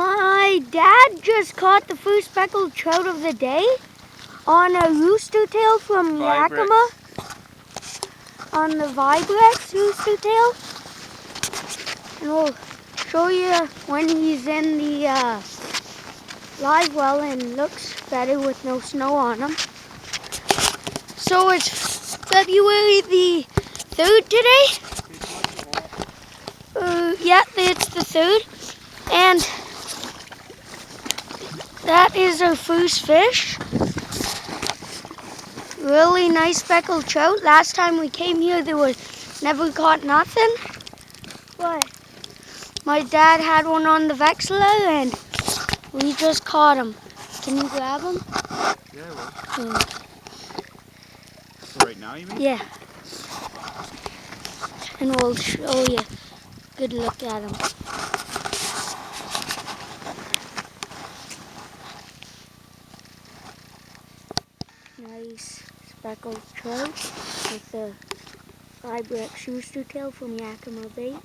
My dad just caught the first speckled trout of the day on a rooster tail from Yakima. On the Vibric Rooster tail. And we'll show you when he's in the live well and looks better with no snow on him. So it's February the 3rd today. Yeah, it's the 3rd. And that is our first fish. Really nice speckled trout. Last time we came here, there was never caught nothing. But my dad had one on the Vexler and we just caught him. Can you grab him? Yeah, I will. So right now, you mean? Yeah. And we'll show you. Good look at him. Nice speckled trout with the Vibric Rooster tail from Yakima bait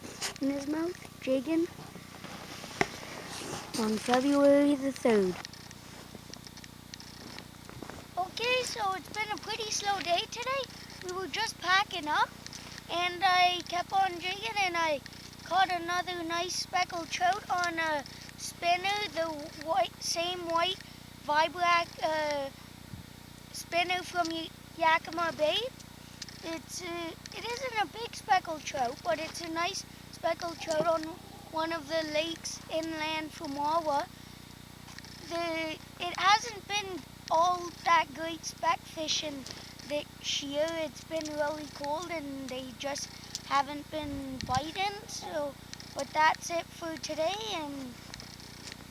in his mouth, jigging on February the 3rd. Okay, so it's been a pretty slow day today. We were just packing up and I kept on jigging and I caught another nice speckled trout on a spinner, the same white Vibric spinner from Yakima bait. It isn't a big speckled trout, but it's a nice speckled trout on one of the lakes inland from Wawa. It hasn't been all that great speck fishing this year. It's been really cold and they just haven't been biting. So, but that's it for today, and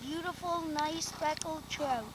beautiful, nice speckled trout.